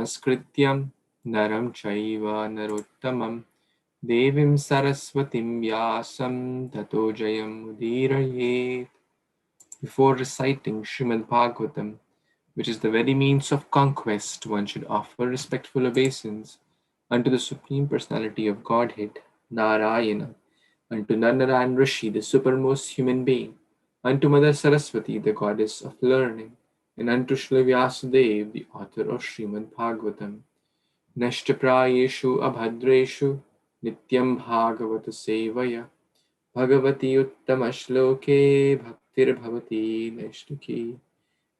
namaskrityam naram chaiva narottamam devim saraswatim vyasam tato jayam udirayet. Before reciting Śrīmad-Bhāgavatam, which is the very means of conquest, one should offer respectful obeisance unto the Supreme Personality of Godhead, Narayana, unto Narayan Rishi, the supermost human being, unto Mother Saraswati, the goddess of learning, and unto Śrīla Vyasadeva, the author of Śrīmad-Bhāgavatam. Nashtaprayeshu abhadreshu Nityam Bhagavata Sevaya Bhagavati Uttama Shloke Bhaktir Bhavati Naishtuki.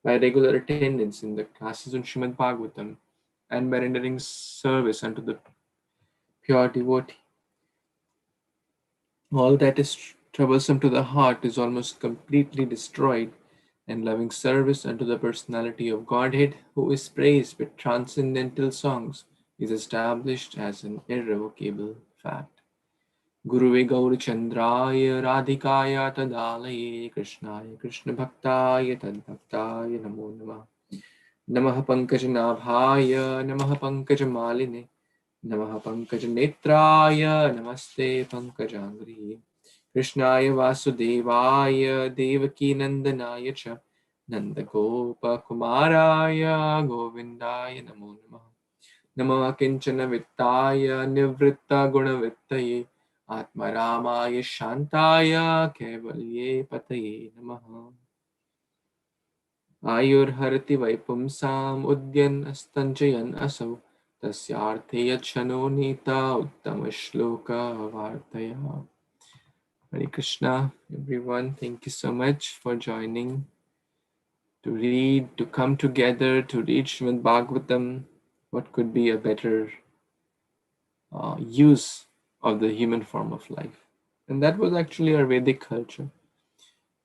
By regular attendance in the classes on Śrīmad-Bhāgavatam and by rendering service unto the pure devotee, all that is troublesome to the heart is almost completely destroyed, and loving service unto the personality of Godhead, who is praised with transcendental songs, is established as an irrevocable fact. Guruve Gaurachandraya Radhikaya Tadalaye Krishnaya Krishna Bhaktaya Tadbhaktaya Namo Namah. Namaha Pankajanaabhaya Namaha Pankajamaline Namaha Pankajanetraya Namaste Pankajangri. Krishnaya Vasudevaya Devaki Nandanaya Cha Nandagopa Kumaraya Govindaya Namo Namah. Namaha Kinchana Vittaya Nivritta Gunavittaye Atmaramaya Shantaya Kevalye Pataye Namaha. Ayur Harati Vaipumsam Udyan Astanchayan Asau Tasyarthe Yachano Nita Uttama Shloka Vartaya. Hare Krishna, everyone. Thank you so much for joining to read, to come together, to read Śrīmad-Bhāgavatam. What could be a better use of the human form of life? And that was actually our Vedic culture.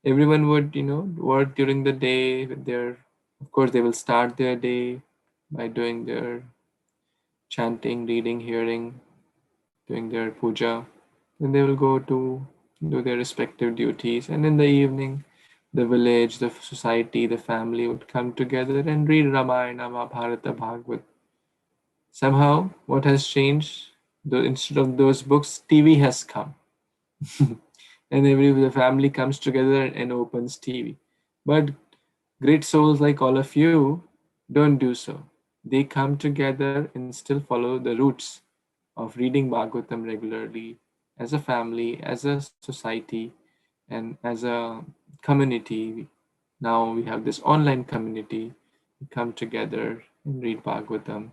Everyone would, work during the day with of course, they will start their day by doing their chanting, reading, hearing, doing their puja. Then they will go to do their respective duties. And in the evening, the village, the society, the family would come together and read Ramayana, Mahabharata, Bhagavad. Somehow, what has changed? Instead of those books, TV has come. And the family comes together and opens TV. But great souls like all of you don't do so. They come together and still follow the roots of reading Bhagavatam regularly as a family, as a society, and as a community. Now we have this online community. We come together and read Bhagavatam.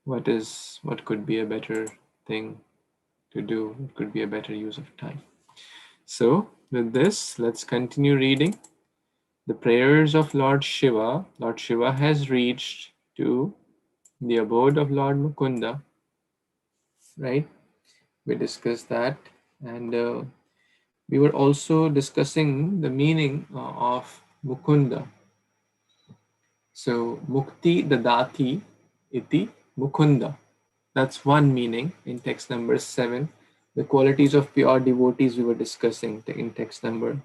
What could be a better thing to do? What could be a better use of time? So with this, let's continue reading the prayers of Lord Shiva. Lord Shiva has reached to the abode of Lord Mukunda, right? We discussed that, and we were also discussing the meaning of Mukunda. So Mukti Dadati iti Mukunda. That's one meaning in text number 7. The qualities of pure devotees we were discussing in text number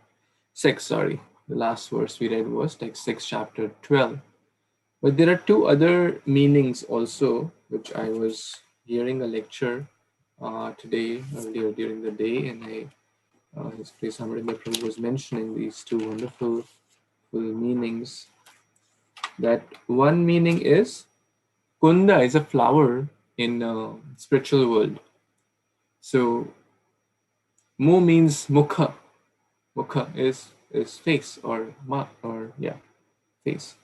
6. The last verse we read was text 6, chapter 12. But there are two other meanings also, which I was hearing a lecture today, earlier during the day, and His Grace Amrita Prabhu was mentioning these two wonderful meanings. That one meaning is Kunda is a flower in spiritual world. So Mu means mukha. Mukha is face or face.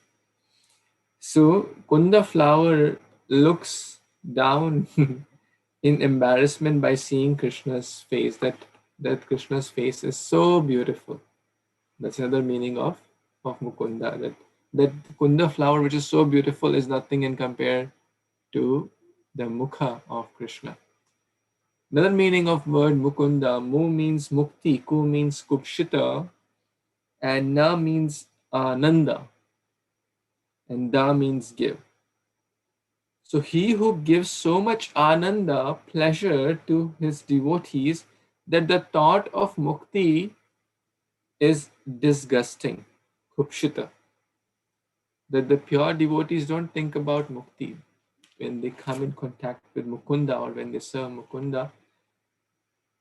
So Kunda flower looks down in embarrassment by seeing Krishna's face. That Krishna's face is so beautiful. That's another meaning of Mukunda. That Kunda flower, which is so beautiful, is nothing in compare to the mukha of Krishna. Another meaning of word Mukunda, Mu means mukti, Ku means kupshita, and Na means ananda, and Da means give. So he who gives so much ananda, pleasure to his devotees, that the thought of mukti is disgusting, kupshita. That the pure devotees don't think about mukti. when they come in contact with Mukunda or when they serve Mukunda,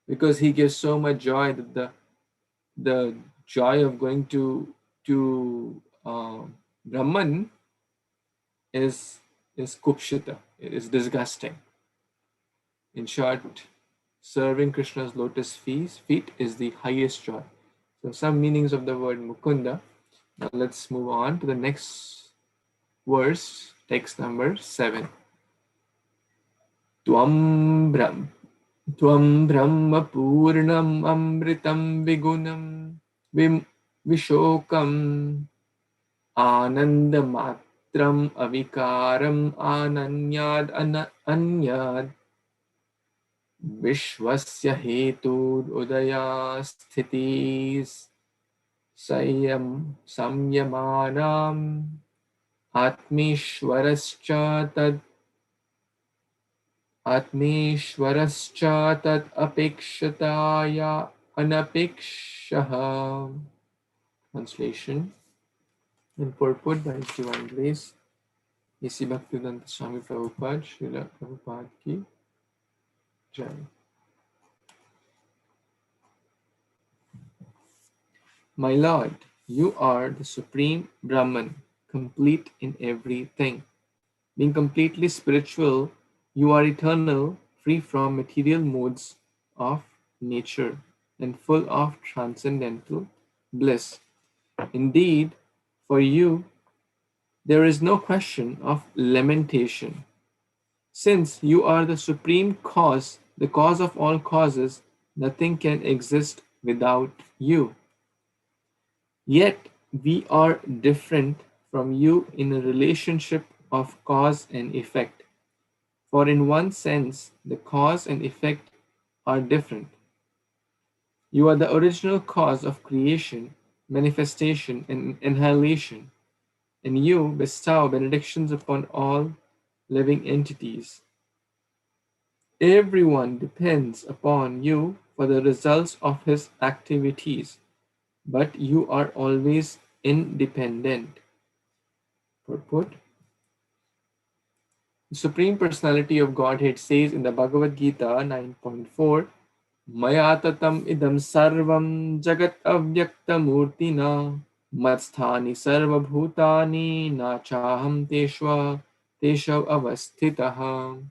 because he gives so much joy that the joy of going to Brahman is kupshita, is disgusting. In short, serving Krishna's lotus feet is the highest joy. So some meanings of the word Mukunda. Now let's move on to the next verse, text number 7. Tvam Brahma Purnam Amritam Vigunam Vishokam Anandamatram Avikaram Ananyad Anyad Vishwasya Hetur Udaya Sthitis Samyamanam Atmishwarascha tad apekshataya anapekshaha. Translation and purport by His Divine Grace A.C. Bhaktivedanta Swami Prabhupada, Srila Prabhupada ki Jai. My Lord, you are the Supreme Brahman, complete in everything. Being completely spiritual, you are eternal, free from material modes of nature, and full of transcendental bliss. Indeed, for you, there is no question of lamentation. Since you are the supreme cause, the cause of all causes, nothing can exist without you. Yet we are different from you in a relationship of cause and effect. For in one sense, the cause and effect are different. You are the original cause of creation, manifestation, and annihilation, and you bestow benedictions upon all living entities. Everyone depends upon you for the results of his activities, but you are always independent. Purport. The Supreme Personality of Godhead says in the Bhagavad Gita 9.4, Maya tatam idam sarvam jagat avyaktamurtina matsthani sarva bhutani na chaham teshav avasthitaha.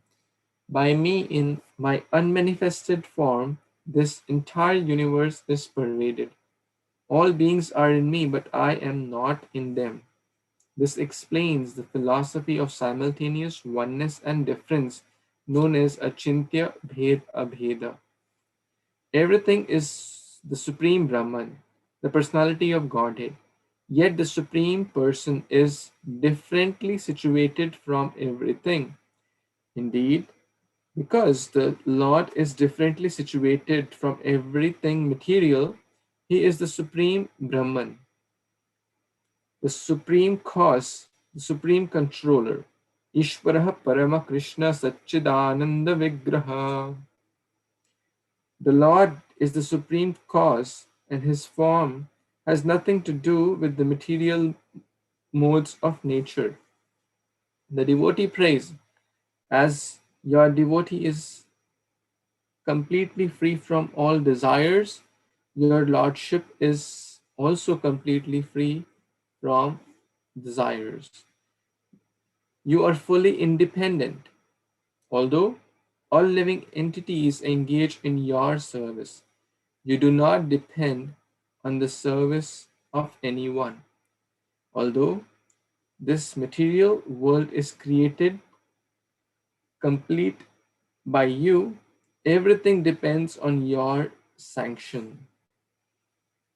By me, in my unmanifested form, this entire universe is pervaded. All beings are in me, but I am not in them. This explains the philosophy of simultaneous oneness and difference known as Achintya Bhed Abheda. Everything is the Supreme Brahman, the personality of Godhead. Yet the Supreme Person is differently situated from everything. Indeed, because the Lord is differently situated from everything material, He is the Supreme Brahman, the Supreme Cause, the Supreme Controller. Ishvaraha Parama Krishna Satchidananda Vigraha. The Lord is the Supreme Cause, and His form has nothing to do with the material modes of nature. The devotee prays, as your devotee is completely free from all desires, your lordship is also completely free from desires. You are fully independent, although all living entities engage in your service. You do not depend on the service of anyone. Although this material world is created complete by you, everything depends on your sanction.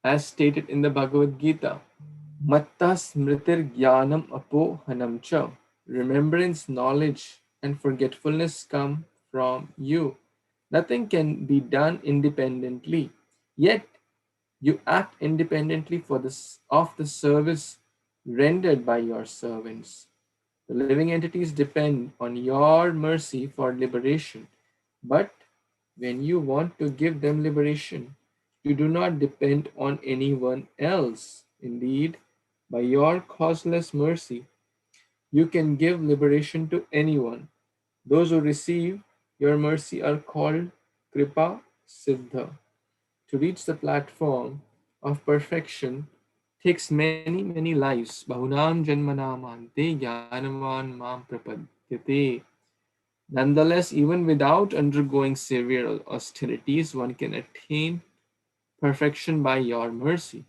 As stated in the Bhagavad Gita, Matta smritir jnanam apohanam cha. Remembrance, knowledge, and forgetfulness come from you. Nothing can be done independently. Yet you act independently of the service rendered by your servants. The living entities depend on your mercy for liberation. But when you want to give them liberation, you do not depend on anyone else. Indeed, by your causeless mercy, you can give liberation to anyone, Those who receive your mercy are called Kripa Siddha. To reach the platform of perfection takes many, many lives. Bahunam janmanamante jnanavan mam prapadyate. Nonetheless, even without undergoing severe austerities, one can attain perfection by your mercy.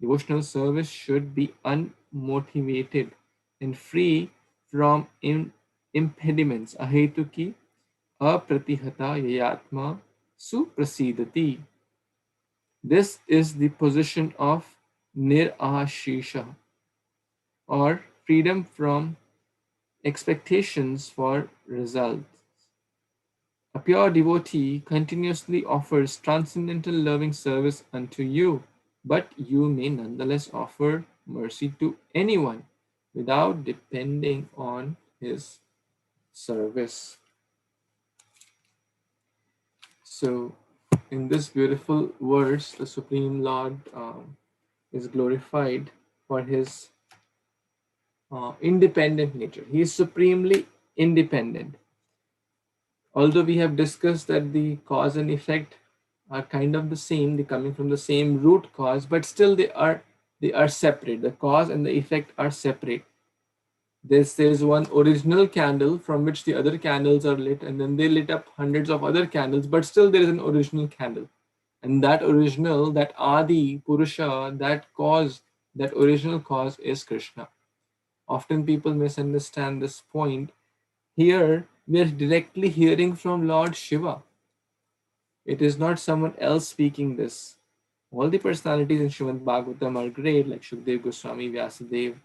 Devotional service should be unmotivated and free from impediments. Ahetuki apratihata yayatma suprasidati. This is the position of nirashisha, or freedom from expectations for results. A pure devotee continuously offers transcendental loving service unto you, but you may nonetheless offer mercy to anyone without depending on his service. So, in this beautiful verse, the Supreme Lord is glorified for his independent nature. He is supremely independent. Although we have discussed that the cause and effect are kind of the same, they're coming from the same root cause, but still they are separate. The cause and the effect are separate. There's one original candle from which the other candles are lit, and then they lit up hundreds of other candles, but still there is an original candle. And that original, that Adi Purusha, that cause, that original cause is Krishna. Often people misunderstand this point. Here, we are directly hearing from Lord Shiva. It is not someone else speaking this. All the personalities in Śrīmad-Bhāgavatam are great, like Shukdev Goswami, Vyasadeva,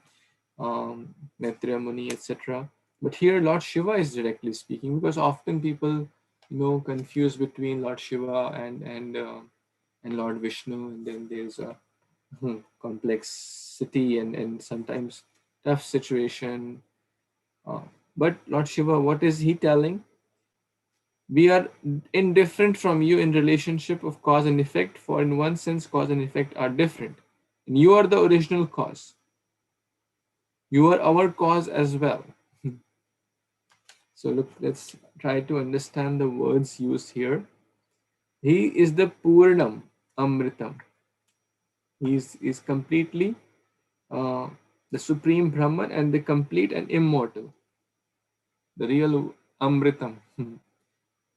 Maitreya Muni, etc. But here, Lord Shiva is directly speaking, because often people, confuse between Lord Shiva and Lord Vishnu, and then there's a complexity and sometimes tough situation. But Lord Shiva, what is he telling? We are indifferent from you in relationship of cause and effect, for in one sense cause and effect are different. And you are the original cause. You are our cause as well. So look, let's try to understand the words used here. He is the Purnam Amritam. He is completely the supreme Brahman and the complete and immortal. The real Amritam.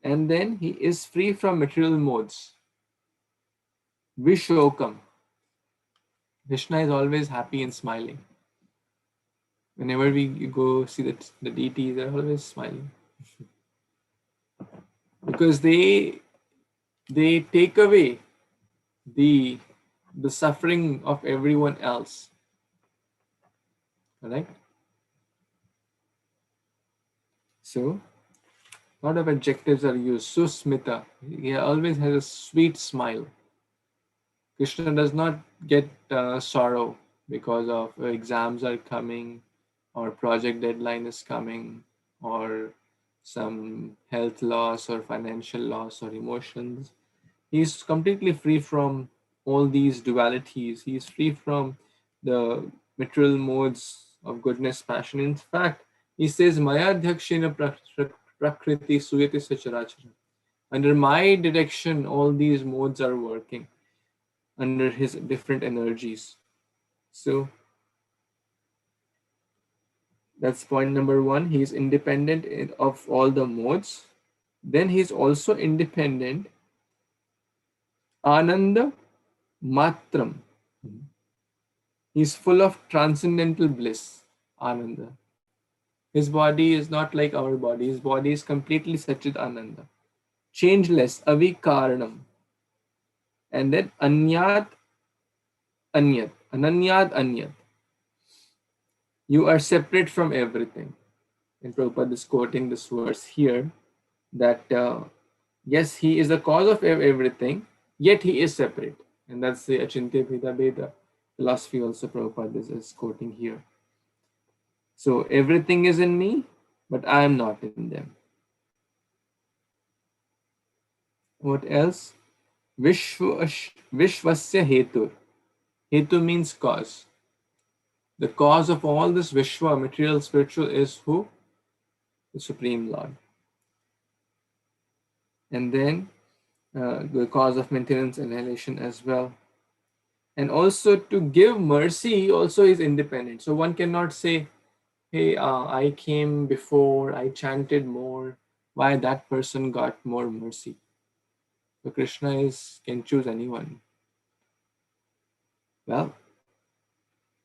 And then he is free from material modes. Vishokam. Krishna is always happy and smiling. Whenever we go see the deities, they're always smiling. Because they take away the suffering of everyone else. Correct? So, a lot of adjectives are used. Susmita. He always has a sweet smile. Krishna does not get sorrow because of exams are coming, or project deadline is coming, or some health loss or financial loss or emotions. He's completely free from all these dualities. He's free from the material modes of goodness, passion. In fact, he says, Maya Dhakshina Prakriti Suyati Sacharachara. Under my direction, all these modes are working under his different energies. So that's point number one. He is independent of all the modes. Then he is also independent. Ananda Matram. He is full of transcendental bliss. Ananda. His body is not like our body. His body is completely Sachit Ananda. Changeless. Avikaranam. And then Anyat Anyat. Ananyat Anyat. You are separate from everything. And Prabhupada is quoting this verse here, that yes, he is the cause of everything, yet he is separate. And that's the Achintya Bheda Bheda philosophy also Prabhupada is quoting here. So everything is in me, but I am not in them. What else? Vishvasya Hetur. Hetu means cause. The cause of all this Vishwa, material, spiritual, is who? The Supreme Lord. and then the cause of maintenance annihilation as well. And also to give mercy also is independent. So one cannot say, hey, I came before, I chanted more, why that person got more mercy. So Krishna can choose anyone. Well,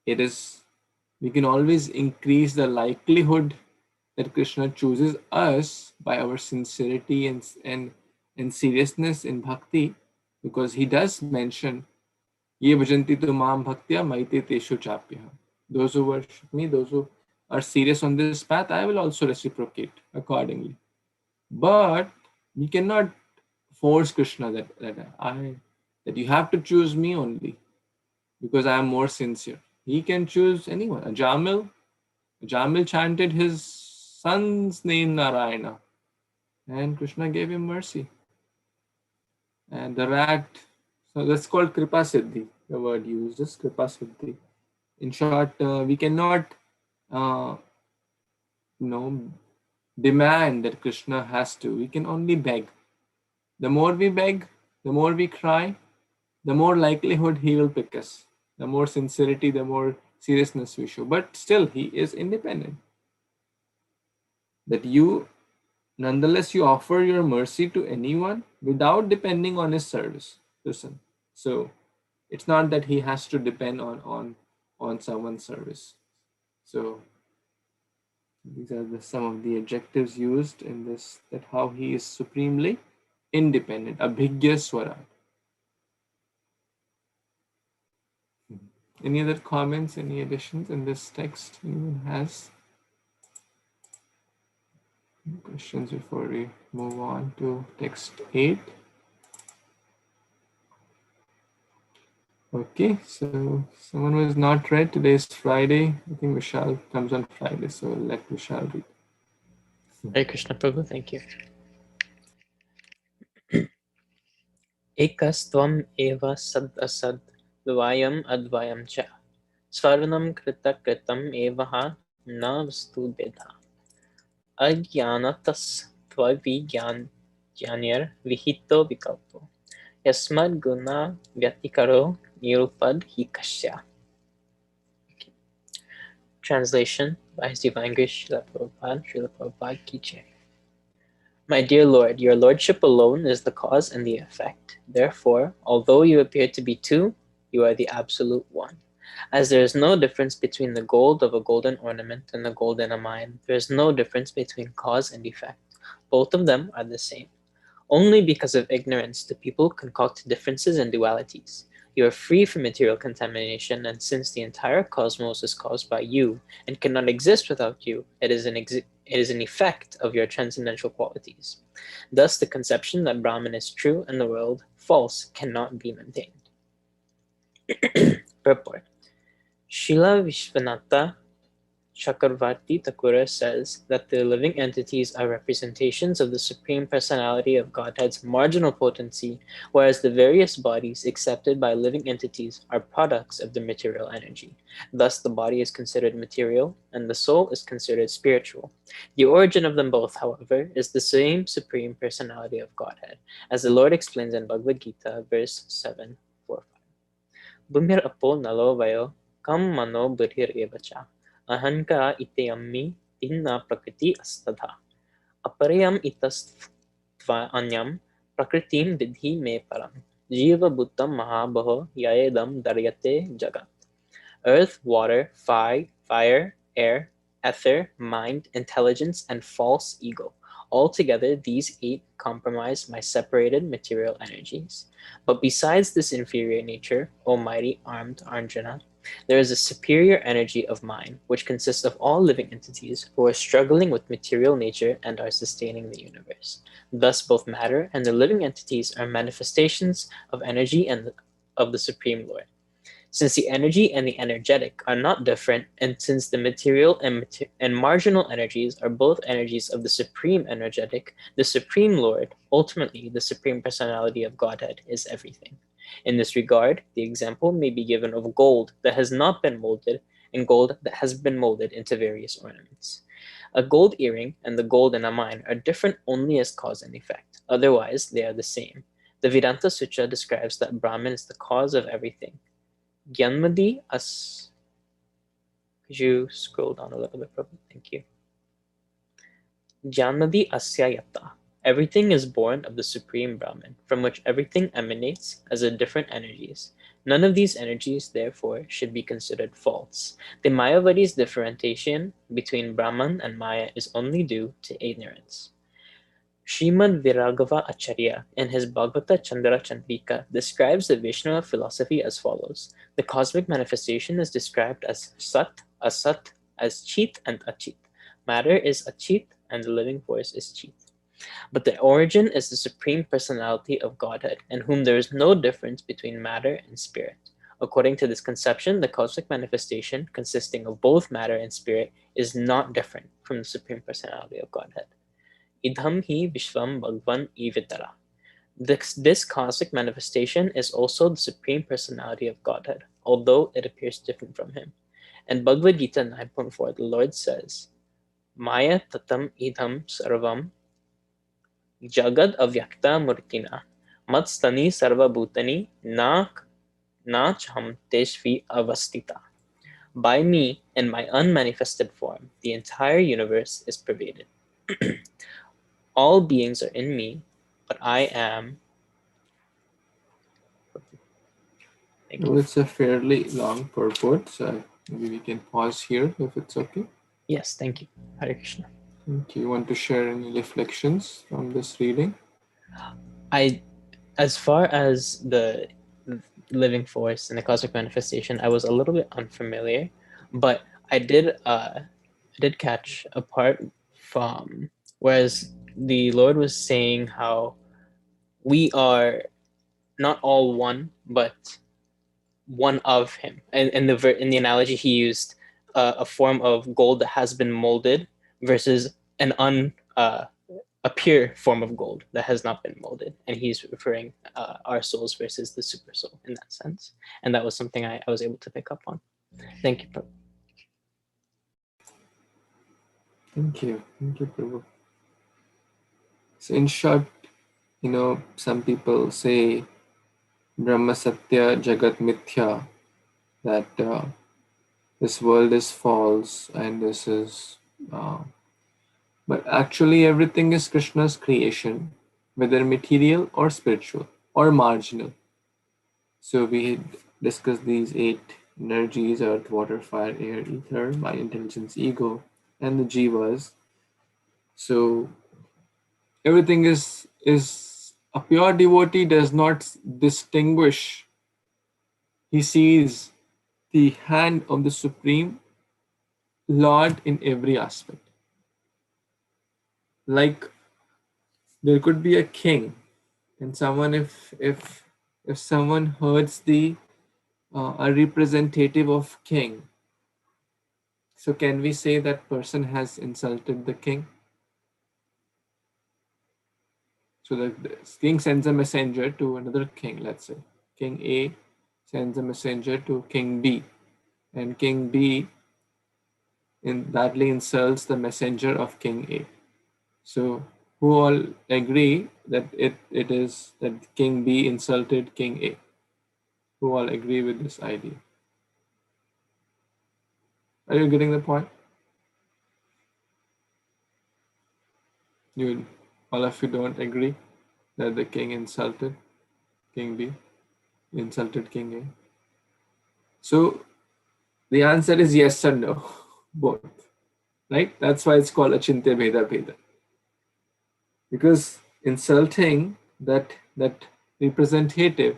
it is, we can always increase the likelihood that Krishna chooses us by our sincerity and seriousness in bhakti, because he does mention, Ye bhajanti tu mam bhaktya maite teshu chapya. Those who worship me, those who are serious on this path, I will also reciprocate accordingly. But we cannot force Krishna that you have to choose me only because I am more sincere. He can choose anyone. Jamil chanted his son's name Narayana, and Krishna gave him mercy. And the rat, so that's called Kripa Siddhi. The word used is Kripa Siddhi. In short, we cannot, uh, demand that Krishna has to. We can only beg. The more we beg, the more we cry, the more likelihood he will pick us. The more sincerity, the more seriousness we show. But still, he is independent. That you, nonetheless, you offer your mercy to anyone without depending on his service. Listen. So it's not that he has to depend on someone's service. So these are some of the adjectives used in this, that how he is supremely independent. Abhigya Swarat. Any other comments, any additions in this text anyone has? Questions before we move on to text 8? Okay, so someone who is not read, today is Friday. I think Vishal comes on Friday, so let Vishal read. Hare Krishna Prabhu, thank you. Ekastvam eva sad asad dvayam advayam cha svarnam krita kritam evaha na vastu bedha ajnanatas tvavijnanir vihito vikalpo yasmad guna vyatikaro nirupad hikasya. Translation by His Divine Grace Srila Prabhupada Ki Jai. My dear Lord, your lordship alone is the cause and the effect. Therefore, although you appear to be two, you are the absolute one. As there is no difference between the gold of a golden ornament and the gold in a mine, there is no difference between cause and effect. Both of them are the same. Only because of ignorance do people concoct differences and dualities. You are free from material contamination, and since the entire cosmos is caused by you and cannot exist without you, it is an effect of your transcendental qualities. Thus, the conception that Brahman is true and the world false cannot be maintained. Purport. Srila Vishwanatha Chakravarti Thakura says that the living entities are representations of the Supreme Personality of Godhead's marginal potency, whereas the various bodies accepted by living entities are products of the material energy. Thus, the body is considered material, and the soul is considered spiritual. The origin of them both, however, is the same Supreme Personality of Godhead, as the Lord explains in Bhagavad Gita, verse 7:4-5. Bhumir apo nalo vayo kam mano buddhir evacha. Ahanka iteyammi inna prakriti astadha. Aparayam itastva anyam prakritim vidhi me param. Jiva bhuttam mahabho yaedam daryate jagat. Earth, water, fire, air, ether, mind, intelligence, and false ego. Altogether, these 8 comprise my separated material energies. But besides this inferior nature, O mighty armed Arjuna, there is a superior energy of mine, which consists of all living entities who are struggling with material nature and are sustaining the universe. Thus, both matter and the living entities are manifestations of energy and of the Supreme Lord. Since the energy and the energetic are not different, and since the material and marginal energies are both energies of the Supreme Energetic, the Supreme Lord, ultimately the Supreme Personality of Godhead, is everything. In this regard, the example may be given of gold that has not been molded and gold that has been molded into various ornaments. A gold earring and the gold in a mine are different only as cause and effect. Otherwise, they are the same. The Vedanta Sutra describes that Brahman is the cause of everything. Gyanmadi as... Could you scroll down a little bit, Prabhu? Thank you. Janmadi asya yata. Everything is born of the Supreme Brahman, from which everything emanates as a different energies. None of these energies, therefore, should be considered false. The Mayavadi's differentiation between Brahman and Maya is only due to ignorance. Śrīmad-Virāghava Acharya, in his Bhagvata Chandra Chandrika, describes the Vaishnava philosophy as follows. The cosmic manifestation is described as Sat, Asat, as Chit and Achit. Matter is Achit and the living force is Chit. But the origin is the Supreme Personality of Godhead, in whom there is no difference between matter and spirit. According to this conception, the cosmic manifestation, consisting of both matter and spirit, is not different from the Supreme Personality of Godhead. Idham hi Vishwam Bhagwan Ivitara. This cosmic manifestation is also the Supreme Personality of Godhead, although it appears different from him. In Bhagavad Gita 9.4, the Lord says, Maya tatam idham sarvam jagad avyakta murtina matstani sarva bhutani nachham teshvi avastita. By me, in my unmanifested form, the entire universe is pervaded. All beings are in me, but I am... Well, it's a fairly long purport, so maybe we can pause here if it's okay. Yes, thank you. Hare Krishna. Do you want to share any reflections from this reading? As far as the living force and the cosmic manifestation, I was a little bit unfamiliar, but I did catch a part from whereas the Lord was saying how we are not all one, but one of Him. And in the analogy he used, a form of gold that has been molded versus a pure form of gold that has not been molded. And he's referring our souls versus the super soul in that sense. And that was something I was able to pick up on. Thank you, Prabhu. Thank you, Prabhu. So in short, some people say Brahma Satya Jagat Mithya, that this world is false and this is... but actually everything is Krishna's creation, whether material or spiritual or marginal. So we discussed these 8 energies: earth, water, fire, air, ether, mind, intelligence, ego, and the jivas. So everything is a pure devotee does not distinguish. He sees the hand of the Supreme Lord in every aspect. Like there could be a king, and someone if someone hurts the a representative of king, so can we say that person has insulted the king? So the king sends a messenger to another king, let's say King A sends a messenger to King B, and King B badly insults the messenger of King A. So who all agree that it is that King B insulted King A? Who all agree with this idea? Are you getting the point? All of you don't agree that the king insulted King B, insulted King A. So the answer is yes or no, both. Right? That's why it's called Achintya Bheda Bheda. Because insulting that representative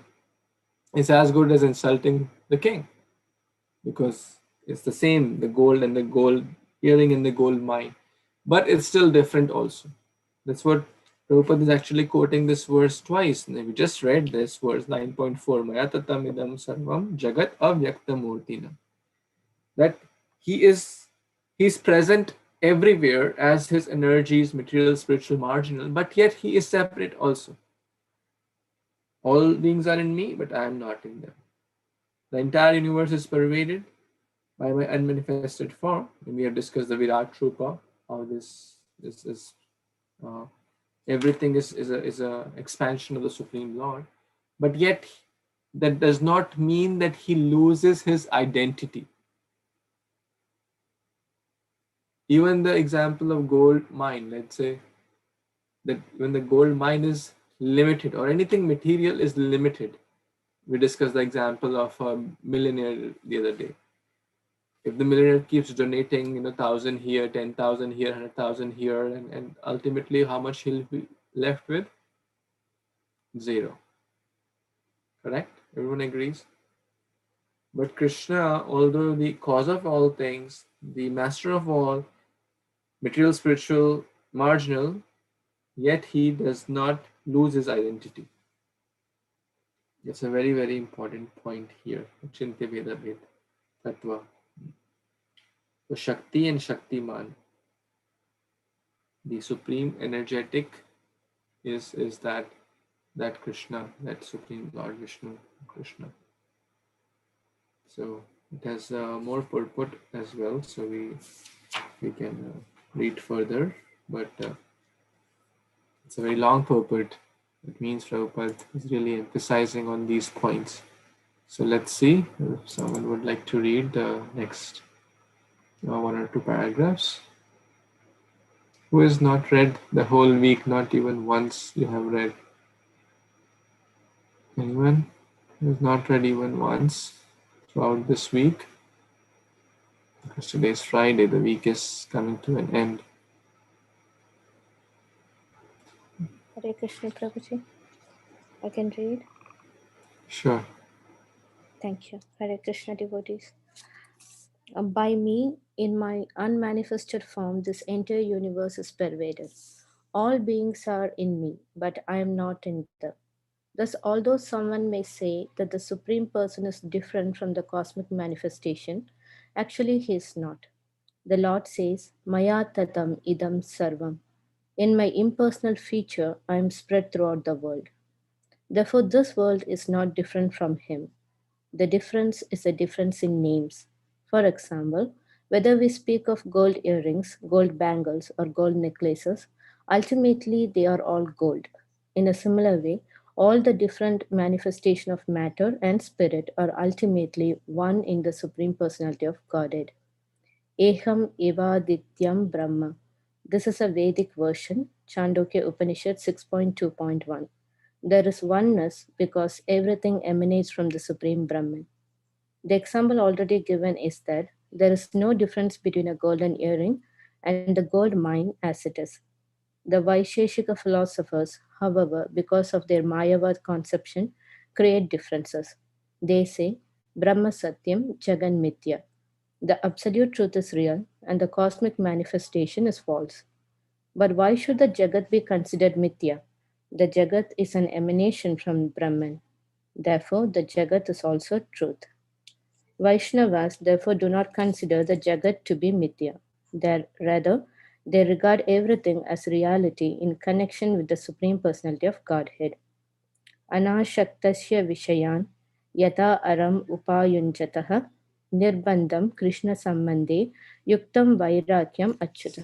is as good as insulting the king. Because it's the same, the gold and the gold earring in the gold mine. But it's still different also. That's what Prabhupada is actually quoting this verse twice. And we just read this verse 9.4. Maya tatam idam sarvam jagat avyakta murtina. That he's present everywhere as his energies, material, spiritual, marginal, but yet he is separate also. All beings are in me, but I am not in them. The entire universe is pervaded by my unmanifested form. And we have discussed the Virat Rupa how this is everything is a expansion of the Supreme Lord, but yet that does not mean that he loses his identity. Even the example of gold mine, let's say that when the gold mine is limited or anything material is limited, we discussed the example of a millionaire the other day. If the millionaire keeps donating, 1,000 here, 10,000 here, 100,000 here, and ultimately how much he'll be left with? Zero. Correct? Everyone agrees? But Krishna, although the cause of all things, the master of all, material, spiritual, marginal, yet he does not lose his identity. That's a very, very important point here. Chintya Veda Ved Tattva. So Shakti and Shaktiman, the supreme energetic is that Krishna, that Supreme Lord Vishnu, Krishna. So it has more purport as well. So we can read further, but it's a very long purport. It means Prabhupada is really emphasizing on these points. So let's see if someone would like to read the next one or two paragraphs. Who has not read the whole week? Not even once you have read. Anyone who has not read even once throughout this week? Because today is Friday, the week is coming to an end. Hare Krishna Prabhuji. I can read. Sure. Thank you. Hare Krishna devotees. By me, in my unmanifested form, this entire universe is pervaded. All beings are in me, but I am not in them. Thus, although someone may say that the Supreme Person is different from the cosmic manifestation, actually he is not. The Lord says, Maya tatam idam sarvam. In my impersonal feature, I am spread throughout the world. Therefore, this world is not different from him. The difference is a difference in names. For example, whether we speak of gold earrings, gold bangles, or gold necklaces, ultimately they are all gold. In a similar way, all the different manifestation of matter and spirit are ultimately one in the Supreme Personality of Godhead. Eham evadityam Brahma. This is a Vedic version, Chandogya Upanishad 6.2.1. There is oneness because everything emanates from the Supreme Brahman. The example already given is that there is no difference between a golden earring and the gold mine as it is. The Vaisheshika philosophers, however, because of their Mayavad conception, create differences. They say, Brahma Satyam Jagan Mithya. The absolute truth is real and the cosmic manifestation is false. But why should the Jagat be considered Mithya? The Jagat is an emanation from Brahman. Therefore, the Jagat is also truth. Vaishnavas therefore do not consider the Jagat to be Mithya. Rather, they regard everything as reality in connection with the Supreme Personality of Godhead. Anashaktasya Vishayan Yata Aram Upayunjataha Nirbandham Krishna Sambandhe Yuktam Vairakyam Achyuta.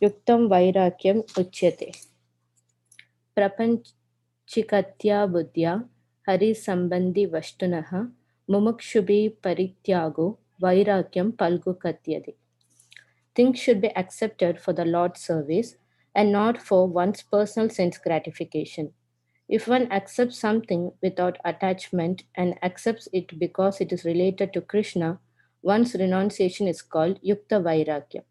Yuktam Vairakyam Uchyate. Prapanchikatya Buddhya Hari Sambandhi Vashtunaha Mumukshubhi Parityago Vairakyam Palgu Katyade. Things should be accepted for the Lord's service and not for one's personal sense gratification. If one accepts something without attachment and accepts it because it is related to Krishna, one's renunciation is called Yukta Vairagya.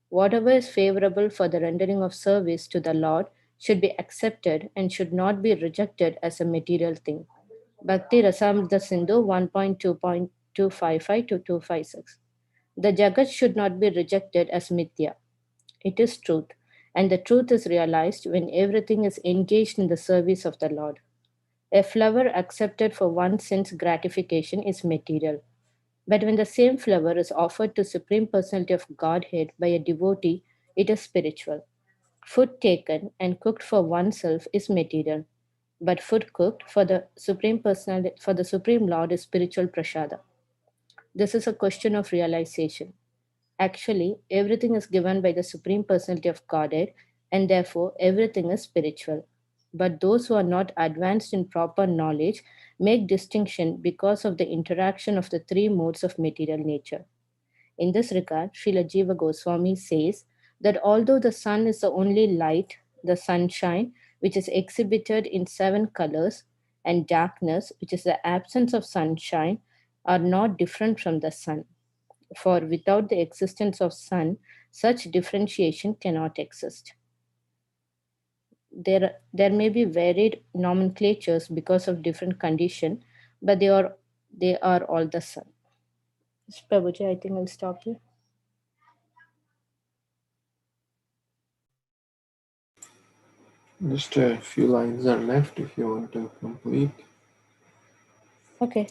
Whatever is favorable for the rendering of service to the Lord should be accepted and should not be rejected as a material thing. Bhakti Rasamrita Sindhu 1.2.255 to 256. The Jagat should not be rejected as mithya. It is truth, and the truth is realized when everything is engaged in the service of the Lord. A flower accepted for one's sense gratification is material. But when the same flower is offered to Supreme Personality of Godhead by a devotee, it is spiritual. Food taken and cooked for oneself is material, but food cooked for the Supreme Personality, for the Supreme Lord is spiritual prasada. This is a question of realization. Actually, everything is given by the Supreme Personality of Godhead, and therefore everything is spiritual. But those who are not advanced in proper knowledge make distinction because of the interaction of the three modes of material nature. In this regard, Srila Jiva Goswami says that although the sun is the only light, the sunshine, which is exhibited in seven colors, and darkness, which is the absence of sunshine, are not different from the sun. For without the existence of sun, such differentiation cannot exist. There may be varied nomenclatures because of different condition, but they are all the sun. Prabhuji, I think I'll stop here. Just a few lines are left if you want to complete. Okay.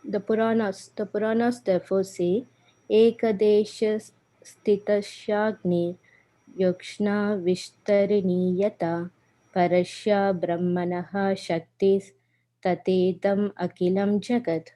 The Puranas therefore say, Ekadesha Stitashagni Yokshna Vishtarini Yata Parasya Brahmanaha Shaktis Tatedam Akilam Jagat.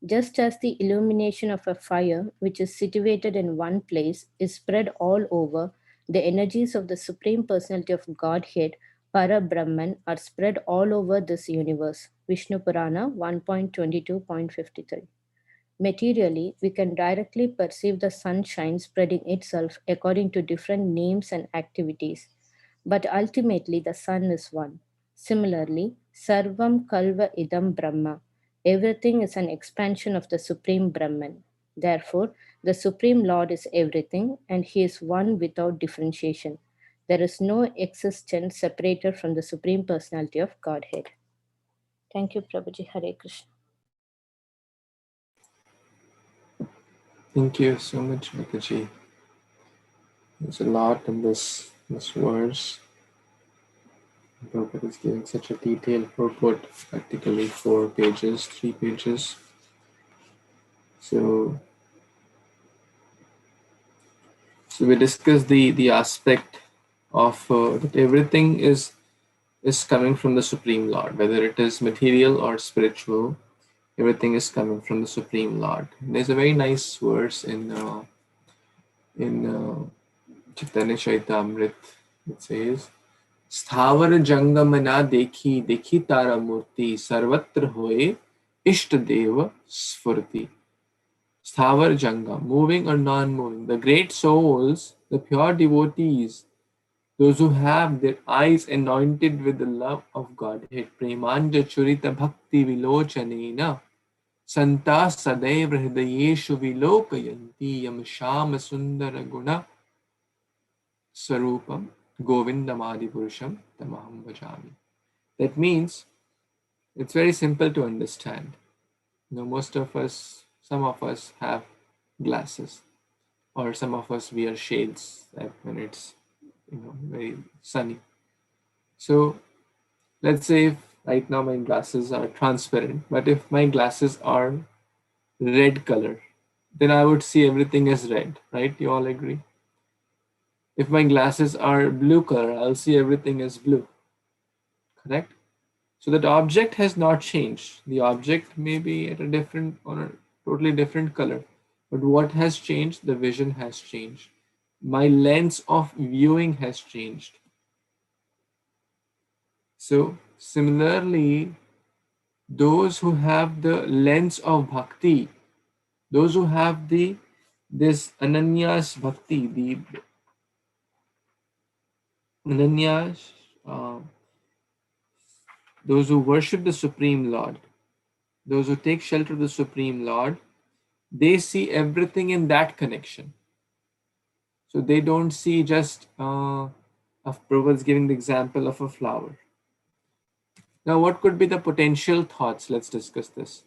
Just as the illumination of a fire, which is situated in one place, is spread all over, the energies of the Supreme Personality of Godhead, Para Brahman, are spread all over this universe. Vishnu Purana 1.22.53. Materially, we can directly perceive the sunshine spreading itself according to different names and activities, but ultimately the sun is one. Similarly, Sarvam Kalva Idam Brahma. Everything is an expansion of the Supreme Brahman. Therefore, the Supreme Lord is everything and He is one without differentiation. There is no existence separated from the Supreme Personality of Godhead. Thank you, Prabhuji. Hare Krishna. Thank you so much, Mataji. There's a lot in this verse. Prabhupada is giving such a detailed purport, practically 4 pages, 3 pages. So we discussed the aspect of that everything is coming from the Supreme Lord, whether it is material or spiritual. Everything is coming from the Supreme Lord. And there's a very nice verse in Chaitanya Chaitamrit. It says, स्थावर जंगम ना देखी देखी तारा मूर्ति सर्वत्र होए इष्ट देव स्फुर्ति. Sthavar Janga, moving or non-moving, the great souls, the pure devotees, those who have their eyes anointed with the love of Godhead, Premanja Churita Bhakti Vilochanena, Santa Sadaiv Hridayeshu Vilokayanti Yam Shama Sundara Guna Sarupam Govindamadi Purusham Tamaham Bhajami. That means it's very simple to understand. Most of us, some of us have glasses, or some of us wear shades when it's very sunny. So let's say if right now my glasses are transparent, but if my glasses are red color, then I would see everything as red, right? You all agree? If my glasses are blue color, I'll see everything as blue, correct? So that object has not changed. The object may be at a different or a totally different color, but what has changed? The vision has changed. My lens of viewing has changed. So similarly, those who have the lens of bhakti, those who have this ananyas bhakti, the ananyas, those who worship the Supreme Lord, those who take shelter of the Supreme Lord, they see everything in that connection. So they don't see just of Prabhupada's giving the example of a flower. Now, what could be the potential thoughts? Let's discuss this.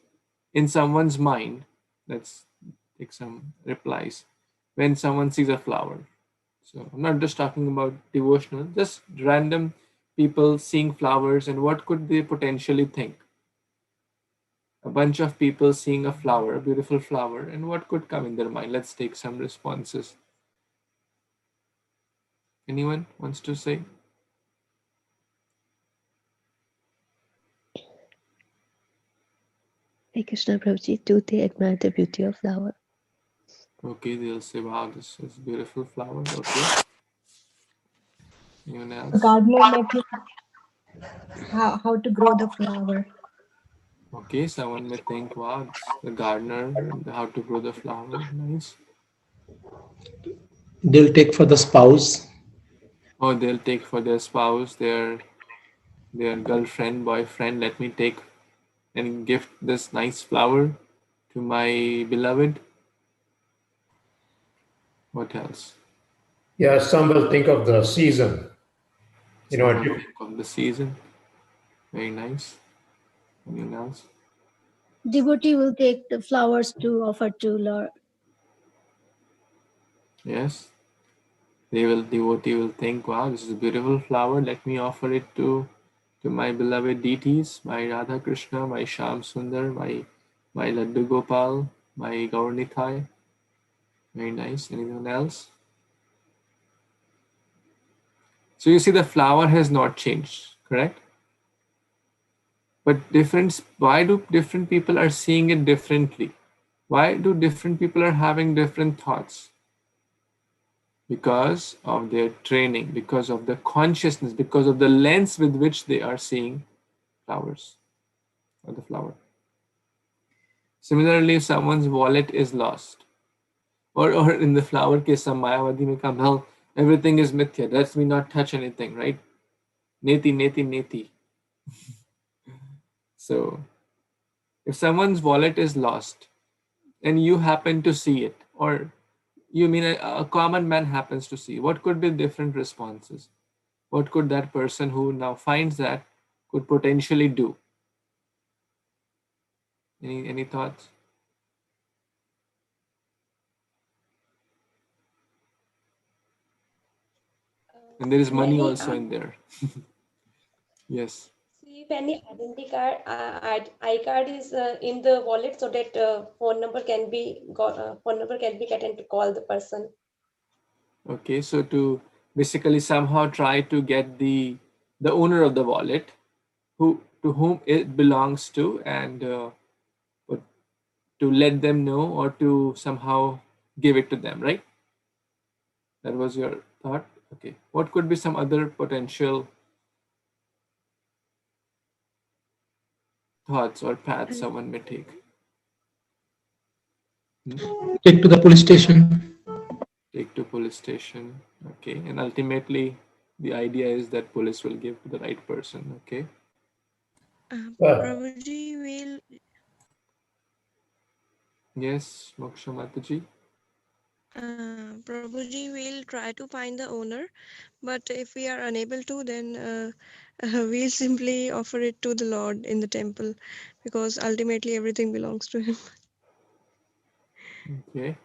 In someone's mind, let's take some replies. When someone sees a flower. So I'm not just talking about devotional, just random people seeing flowers, and what could they potentially think? A bunch of people seeing a flower, a beautiful flower, and what could come in their mind? Let's take some responses. Anyone wants to say? Hey Krishna Prabhuji, do they admire the beauty of flower? Okay, they'll say, wow, this is beautiful flower. Okay. Anyone else? Gardener let him how to grow the flower. Okay, someone may think, wow, it's the gardener, how to grow the flower. Nice. They'll take for the spouse. Or they'll take for their spouse, their girlfriend, boyfriend. Let me take and gift this nice flower to my beloved. What else? Yeah, some will think of the season. Someone think of the season. Very nice. Anyone else? Devotee will take the flowers to offer to Lord. Yes. Devotee will think, wow, this is a beautiful flower. Let me offer it to my beloved deities, my Radha Krishna, my Sham Sundar, my Laddu Gopal, my Gaurnithai. Very nice. Anyone else? So you see the flower has not changed, correct? But why do different people are seeing it differently? Why do different people are having different thoughts? Because of their training, because of the consciousness, because of the lens with which they are seeing flowers or the flower. Similarly, if someone's wallet is lost, or in the flower case, some Mayavadi may come, hell, everything is mithya, lets me not touch anything, right? Neti, neti, neti. So, if someone's wallet is lost and you happen to see it, or you mean a common man happens to see, what could be different responses? What could that person who now finds that could potentially do? Any thoughts? And there is money also in there. Yes. See if any identity card, I-card is in the wallet, so that phone number can be gotten to call the person. Okay, so to basically somehow try to get the owner of the wallet, to whom it belongs to, and to let them know, or to somehow give it to them, right? That was your thought. Okay, what could be some other potential thoughts or paths someone may take? Take to the police station. Take to police station. Okay, and ultimately the idea is that police will give to the right person. Okay. Prabhuji will. Yes, Moksha Mataji. Prabhuji will try to find the owner, but if we are unable to, then we'll simply offer it to the Lord in the temple, because ultimately everything belongs to Him. Okay.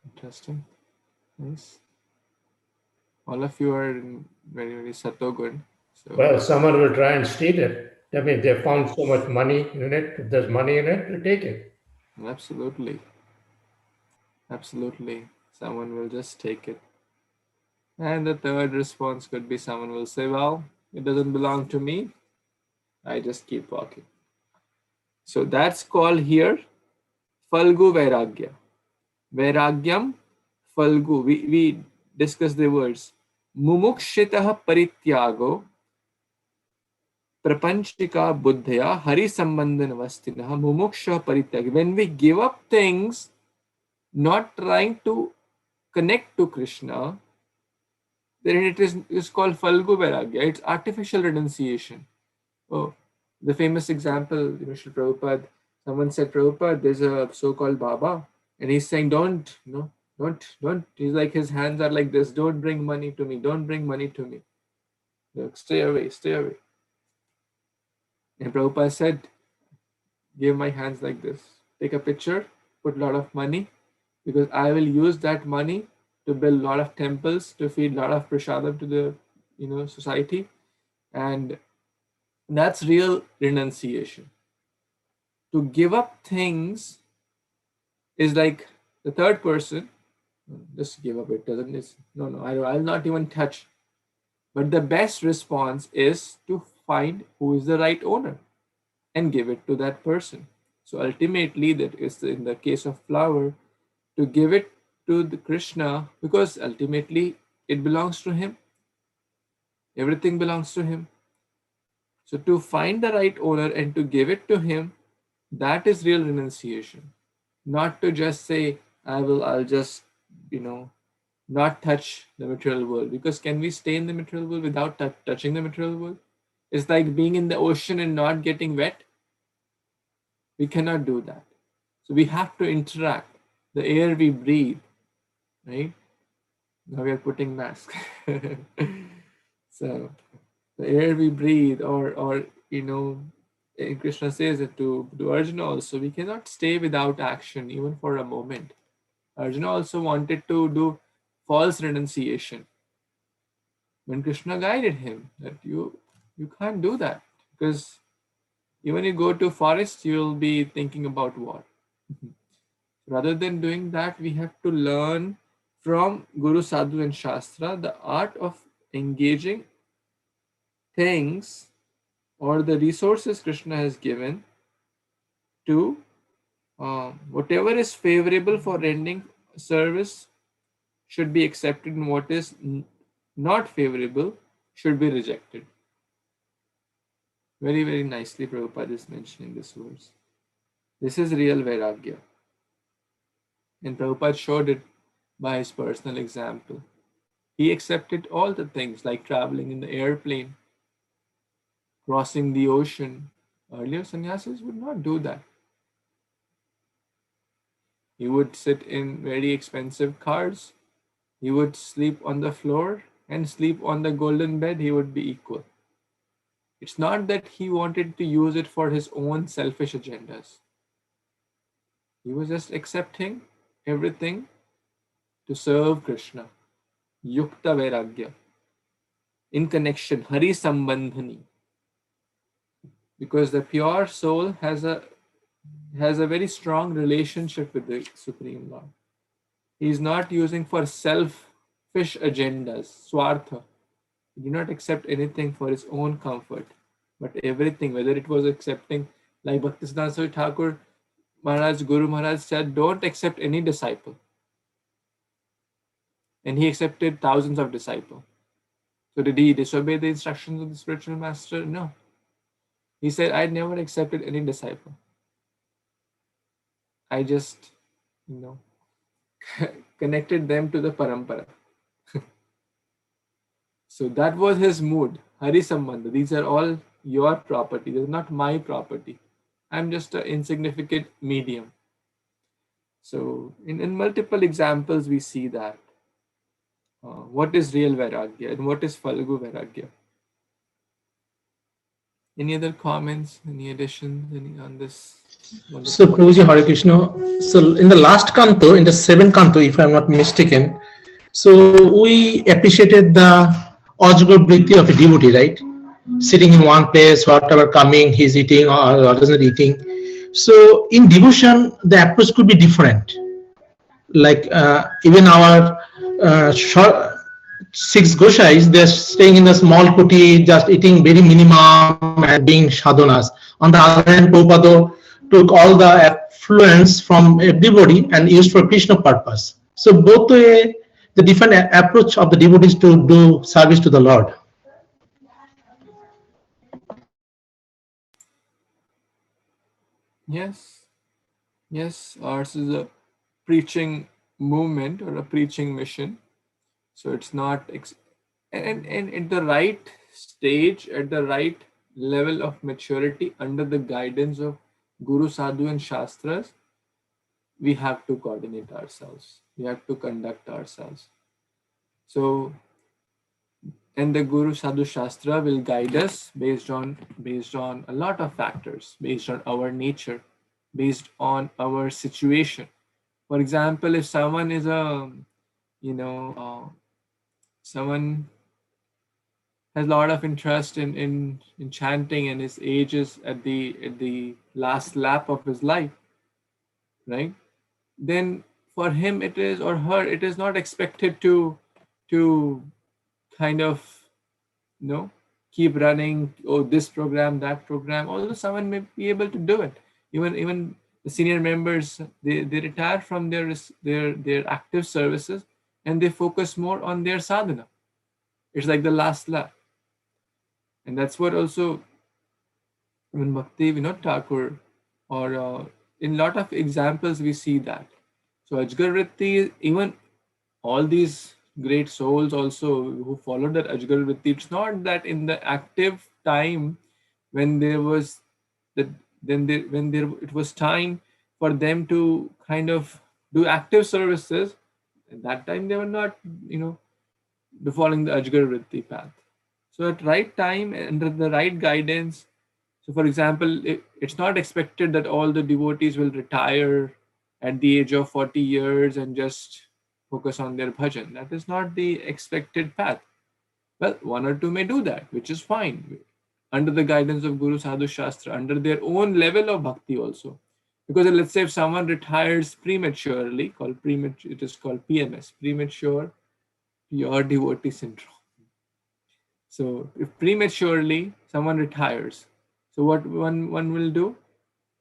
Interesting. Nice. All of you are very, very satogun. So, Well, someone will try and steal it. I mean, they found so much money in it. If there's money in it, they'll take it. absolutely. Absolutely. Someone will just take it. And the third response could be someone will say, well, it doesn't belong to me. I just keep walking. So that's called here Falgu Vairagya. Vairagyam Falgu. We discuss the words. Mumukshitah parityago prapanchika buddhya hari sambandhan vastinah mumuksha parityag. When we give up things, not trying to connect to Krishna, then it is called Falgu Vairagya. It's artificial renunciation. Oh, the famous example, Srila Prabhupada, someone said, Prabhupada, there's a so-called Baba, and he's saying, don't, he's like, his hands are like this, don't bring money to me, don't bring money to me. Look, stay away, stay away. And Prabhupada said, give my hands like this. Take a picture, put a lot of money, because I will use that money to build a lot of temples, to feed a lot of prasadam to the society. And that's real renunciation. To give up things is like the third person, just give up, it doesn't, no, I'll not even touch. But the best response is to find who is the right owner and give it to that person. So ultimately, that is in the case of flower, to give it to the Krishna, because ultimately it belongs to him. Everything belongs to him. So to find the right owner and to give it to him, that is real renunciation. Not to just say, I'll just, not touch the material world. Because can we stay in the material world without touching the material world? It's like being in the ocean and not getting wet. We cannot do that. So we have to interact. The air we breathe, right? Now we are putting masks. So the air we breathe, or and Krishna says it to Arjuna also, we cannot stay without action even for a moment. Arjuna also wanted to do false renunciation. When Krishna guided him that you can't do that, because even you go to forest, you'll be thinking about war. Rather than doing that, we have to learn from Guru, Sadhu and Shastra the art of engaging things or the resources Krishna has given to whatever is favorable for rendering service should be accepted, and what is not favorable should be rejected. Very, very nicely Prabhupada is mentioning this verse. This is real Vairagya. And Prabhupada showed it by his personal example. He accepted all the things like traveling in the airplane, crossing the ocean. Earlier sannyasis would not do that. He would sit in very expensive cars. He would sleep on the floor and sleep on the golden bed. He would be equal. It's not that he wanted to use it for his own selfish agendas. He was just accepting everything to serve Krishna. Yukta Vairagya. In connection, Hari Sambandhani. Because the pure soul has a very strong relationship with the Supreme Lord. He is not using for selfish agendas, swartha. He did not accept anything for his own comfort, but everything, whether it was accepting, like Bhaktisiddhanta Saraswati Thakur Maharaj, Guru Maharaj said, don't accept any disciple. And he accepted thousands of disciples. So did he disobey the instructions of the spiritual master? No. He said, I never accepted any disciple. I just, connected them to the parampara. So that was his mood. Hari Sambandha. These are all your property. They're not my property. I'm just an insignificant medium. So in multiple examples, we see that. What is real Vairagya and what is Falgu Vairagya? Any other comments, any additions on this? So, Prabhuji, Hare Krishna. So, in the last canto, in the 7th canto, if I'm not mistaken, so we appreciated the Ajgar Vritti of a devotee, right? Sitting in one place, whatever coming, he's eating or doesn't eating. So, in devotion, the approach could be different. Like even our six Goshais, they're staying in a small kuti, just eating very minimum and being sadhanas. On the other hand, Prabhupada took all the affluence from everybody and used for Krishna purpose. So both the different approach of the devotees to do service to the Lord. Yes, ours is a preaching movement or a preaching mission. So it's not, and at the right stage, at the right level of maturity, under the guidance of Guru, Sadhu and Shastras, we have to coordinate ourselves. We have to conduct ourselves. So, and the Guru, Sadhu, Shastra will guide us based on a lot of factors, based on our nature, based on our situation. For example, if someone is someone has a lot of interest in chanting and his age is at the last lap of his life, right? Then for him it is, or her, it is not expected to kind of keep running, this program, that program, although someone may be able to do it. Even the senior members, they retire from their active services and they focus more on their sadhana. It's like the last lap. And that's what also when Bhakti Vinod Thakur or in lot of examples we see that. So Ajgar Vritti, even all these great souls also who followed that Ajgar Vritti, it's not that in the active time when there was that it was time for them to kind of do active services, at that time they were not, following the Ajgar Vritti path. So at right time, under the right guidance, so for example, it's not expected that all the devotees will retire at the age of 40 years and just focus on their bhajan. That is not the expected path. Well, one or two may do that, which is fine, under the guidance of Guru Sadhu Shastra, under their own level of bhakti also. Because let's say if someone retires prematurely, it is called PMS, premature pure devotee syndrome. So if prematurely someone retires, so what one will do?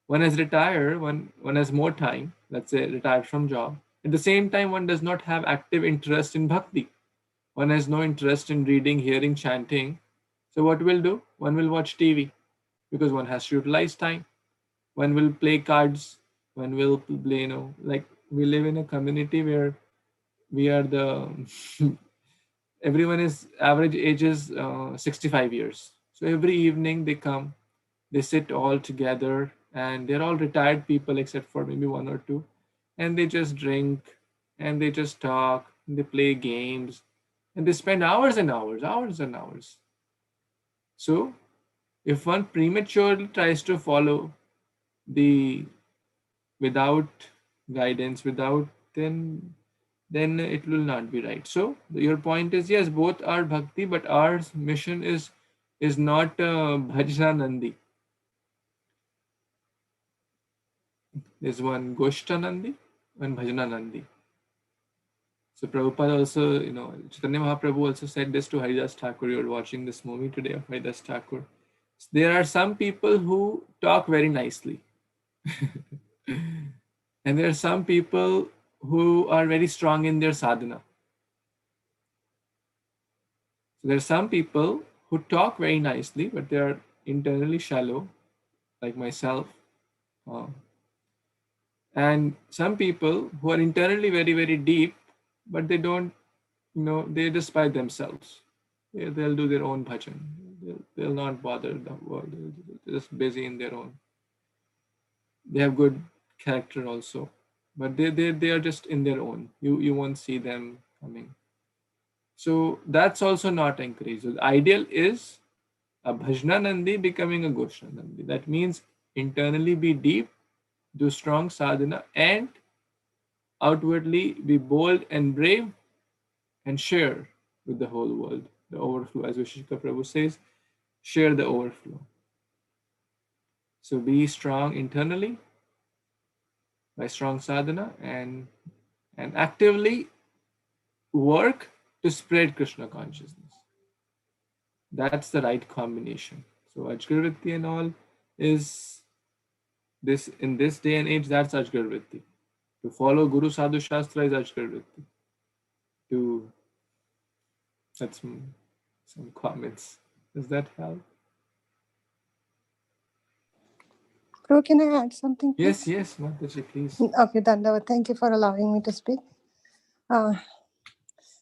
One has retired, one has more time, let's say retired from job. At the same time, one does not have active interest in bhakti. One has no interest in reading, hearing, chanting. So what will do? One will watch TV because one has to utilize time. One will play cards. One will play, like we live in a community where we are everyone is average age is 65 years. So every evening they come, they sit all together and they're all retired people except for maybe one or two. And they just drink and they just talk, and they play games and they spend hours and hours. So if one prematurely tries to follow without guidance, then it will not be right. So your point is, yes, both are bhakti, but our mission is not bhajna nandi. There's one goshta nandi and bhajna nandi. So Prabhupada also, Chaitanya Mahaprabhu also said this to Haridas Thakur. You're watching this movie today of Haridas Thakur. There are some people who talk very nicely. And there are some people who are very strong in their sadhana. So there are some people who talk very nicely, but they are internally shallow, like myself. And some people who are internally very, very deep, but they don't, they just by themselves. They'll do their own bhajan. They'll not bother the world. They're just busy in their own. They have good character also, but they are just in their own. You won't see them coming. So that's also not encouraged. The ideal is a bhajna nandi becoming a goshna nandi. That means internally be deep, do strong sadhana, and outwardly be bold and brave and share with the whole world. The overflow, as Vishika Prabhu says, share the overflow. So be strong internally by strong sadhana and actively work to spread Krishna consciousness. That's the right combination. So Ajgar Vritti and all is this in this day and age, that's Ajgar Vritti. To follow Guru Sadhu Shastra is Ajgar Vritti. That's some comments. Does that help? Bro, can I add something? Please? Yes, Mataji, please. Okay, Dandavat. Thank you for allowing me to speak.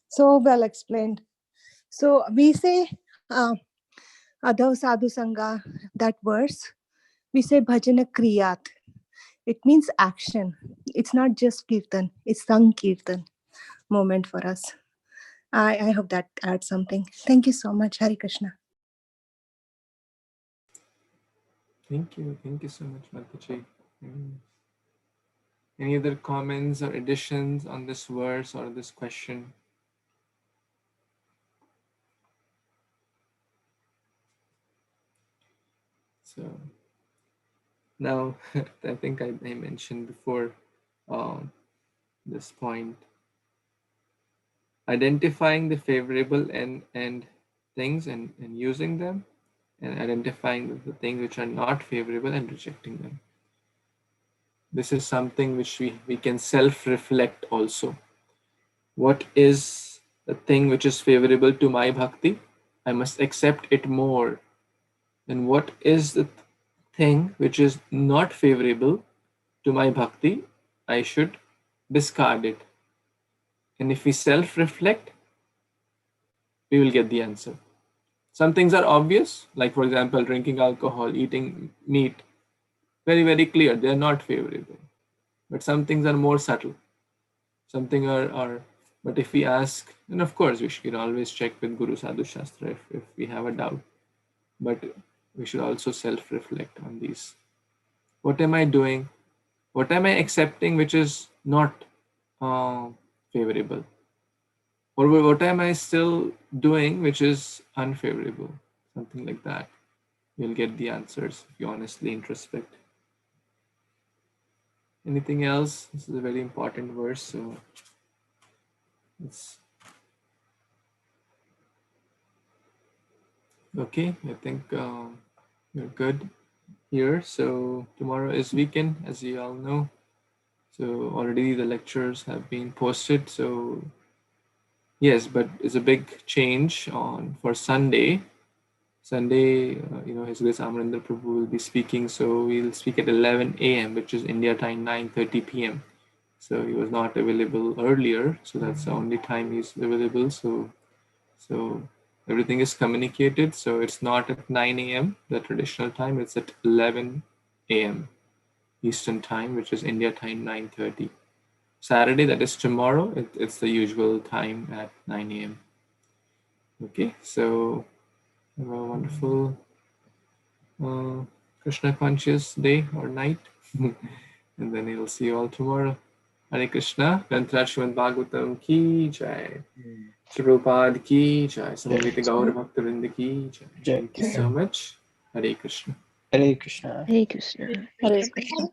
So well explained. So we say Adhav Sadhu Sangha, that verse, we say Bhajana Kriyat. It means action. It's not just Kirtan, it's Sankirtan moment for us. I hope that adds something. Thank you so much, Hari Krishna. Thank you so much, Mataji. Any other comments or additions on this verse or this question? So now I think I mentioned before this point, identifying the favorable and things and using them, and identifying the things which are not favorable and rejecting them. this is something which we can self-reflect also. What is the thing which is favorable to my bhakti? I must accept it more. And what is the thing which is not favorable to my bhakti? I should discard it. And if we self-reflect, we will get the answer. Some things are obvious, like for example, drinking alcohol, eating meat, very, very clear, they are not favorable. But some things are more subtle. Something are but if we ask, and of course we should always check with Guru Sadhu Shastra if we have a doubt, but we should also self-reflect on these. What am I doing? What am I accepting which is not favorable? Or what am I still doing which is unfavorable? Something like that. You'll get the answers if you honestly introspect. Anything else? This is a very important verse, so it's okay. I think we're good here. So tomorrow is weekend, as you all know. So already the lectures have been posted. So yes, but it's a big change for Sunday. Sunday, His Grace Amarendra Prabhu will be speaking. So we'll speak at 11 a.m., which is India time 9:30 p.m. So he was not available earlier. So that's the only time he's available. So everything is communicated. So it's not at 9 a.m., the traditional time. It's at 11 a.m. Eastern time, which is India time 9:30. Saturday, that is tomorrow, it's the usual time at 9 a.m. Okay, so have a wonderful Krishna conscious day or night. And then we'll see you all tomorrow. Hare Krishna. Śrīmad-Bhāgavatam ki jai. Prabhupada ki jai. Samavita Gaur Bhakta Vrinda ki jai. Thank you so much. Hare Krishna. Hare Krishna. Hare Krishna. Hare Krishna.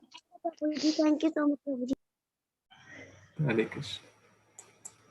Thank you so much, Prabhuji. Hare Krishna.